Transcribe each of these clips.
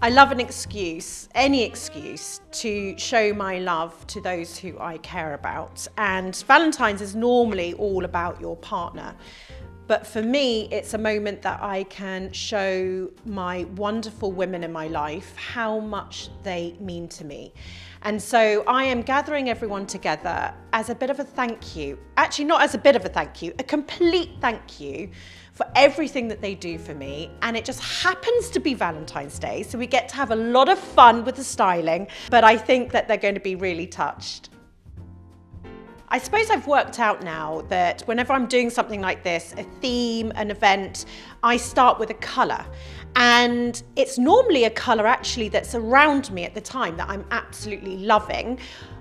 I love an excuse, any excuse, to show my love to those who I care about. And Valentine's is normally all about your partner. But for me, it's a moment that I can show my wonderful women in my life how much they mean to me. And so I am gathering everyone together as a bit of a thank you. Actually, not as a bit of a thank you, a complete thank you for everything that they do for me. And it just happens to be Valentine's Day, so we get to have a lot of fun with the styling, but I think that they're going to be really touched. I suppose I've worked out now that whenever I'm doing something like this, a theme, an event, I start with a colour. And it's normally a colour actually that's around me at the time that I'm absolutely loving.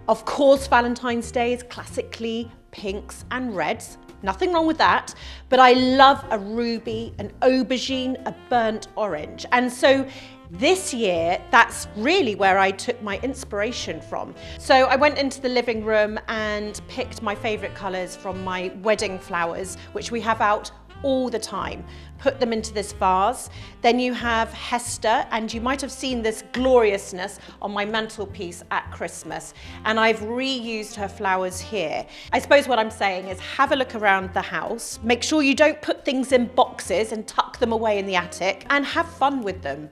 Of course, Valentine's Day is classically pinks and reds. Nothing wrong with that, but I love a ruby, an aubergine, a burnt orange. And so this year, that's really where I took my inspiration from. So I went into the living room and picked my favourite colours from my wedding flowers, which we have out all the time. Put them into this vase. Then you have Hester, and you might have seen this gloriousness on my mantelpiece at Christmas. And I've reused her flowers here. I suppose what I'm saying is have a look around the house. Make sure you don't put things in boxes and tuck them away in the attic, and have fun with them.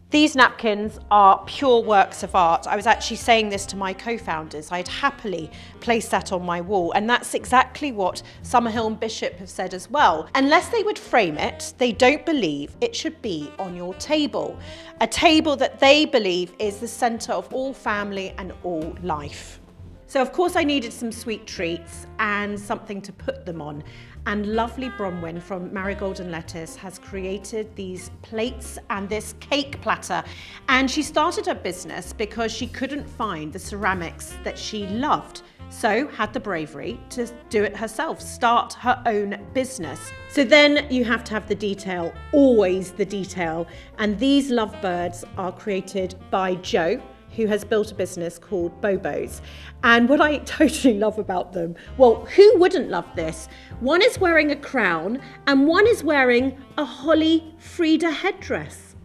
These napkins are pure works of art. I was actually saying this to my co-founders. I'd happily place that on my wall. And that's exactly what Summerhill and Bishop have said as well. Unless they would frame it, they don't believe it should be on your table. A table that they believe is the centre of all family and all life. So of course I needed some sweet treats and something to put them on. And lovely Bronwyn from MARIGOERAND has created these plates and this cake platter. And she started her business because she couldn't find the ceramics that she loved. So had the bravery to do it herself, start her own business. So then you have to have the detail, always the detail. And these lovebirds are created by Jo, who has built a business called Bobo's. And what I totally love about them, well, who wouldn't love this? One is wearing a crown and one is wearing a Holly Frida headdress.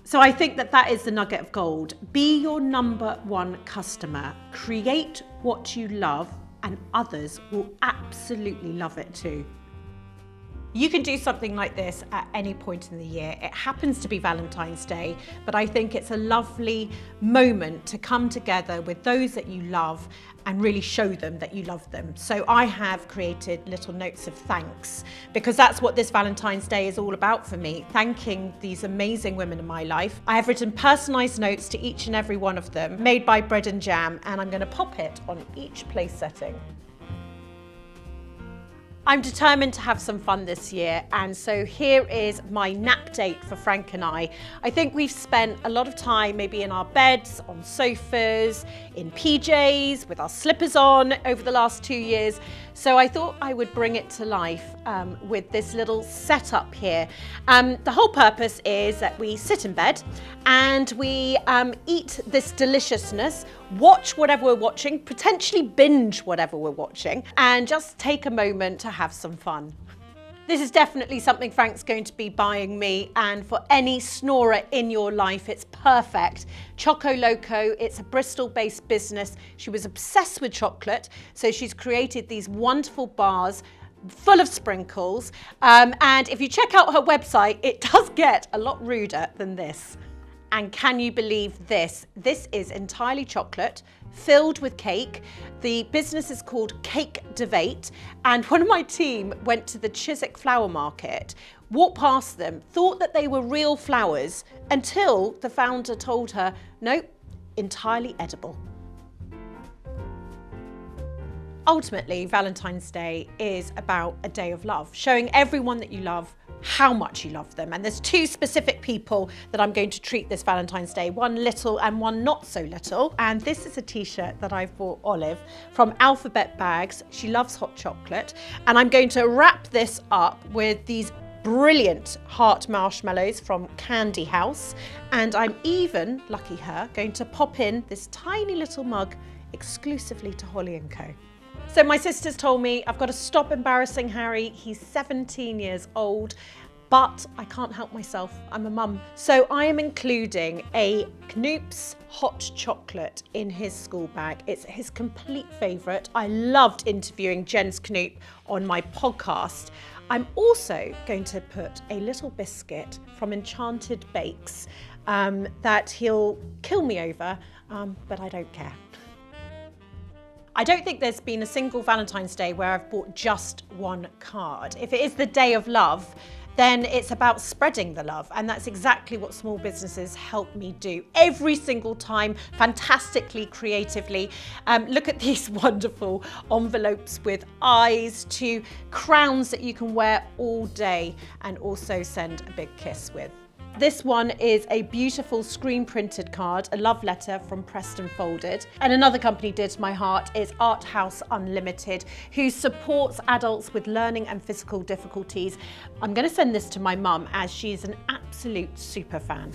So I think that that is the nugget of gold. Be your #1 customer. Create what you love and others will absolutely love it too. You can do something like this at any point in the year. It happens to be Valentine's Day, but I think it's a lovely moment to come together with those that you love and really show them that you love them. So I have created little notes of thanks because that's what this Valentine's Day is all about for me, thanking these amazing women in my life. I have written personalised notes to each and every one of them, made by Bread and Jam, and I'm going to pop it on each place setting. I'm determined to have some fun this year, and so here is my nap date for Frank and I. I think we've spent a lot of time maybe in our beds, on sofas, in PJs, with our slippers on over the last 2 years. So I thought I would bring it to life with this little setup here. The whole purpose is that we sit in bed and we eat this deliciousness, watch whatever we're watching, potentially binge whatever we're watching, and just take a moment to have some fun. This is definitely something Frank's going to be buying me, and for any snorer in your life, it's perfect. CHOCO LOCO, it's a Bristol-based business. She was obsessed with chocolate, so she's created these wonderful bars full of sprinkles. And if you check out her website, it does get a lot ruder than this. And can you believe this? This is entirely chocolate, filled with cake. The business is called Cake Debate, and one of my team went to the Chiswick Flower Market, walked past them, thought that they were real flowers, until the founder told her, nope, entirely edible. Ultimately, Valentine's Day is about a day of love, showing everyone that you love how much you love them. And there's 2 specific people that I'm going to treat this Valentine's Day, one little and one not so little. And this is a t-shirt that I've bought Olive from Alphabet Bags. She loves hot chocolate. And I'm going to wrap this up with these brilliant heart marshmallows from CANDYHOUSE. And I'm even, lucky her, going to pop in this tiny little mug exclusively to Holly & Co. So my sisters told me I've got to stop embarrassing Harry. He's 17 years old. but I can't help myself, I'm a mum. So I am including a KNOOPS hot chocolate in his school bag. It's his complete favourite. I loved interviewing Jens Knoop on my podcast. I'm also going to put a little biscuit from Enchanted Bakes that he'll kill me over, but I don't care. I don't think there's been a single Valentine's Day where I've bought just one card. If it is the day of love, then it's about spreading the love, and that's exactly what small businesses help me do every single time, fantastically, creatively. Look at these wonderful envelopes with eyes, to crowns that you can wear all day and also send a big kiss with. This one is a beautiful screen printed card, a love letter from Preston Folded. And another company dear to my heart is ARTHOUSE Unlimited, who supports adults with learning and physical difficulties. I'm going to send this to my mum as she's an absolute super fan.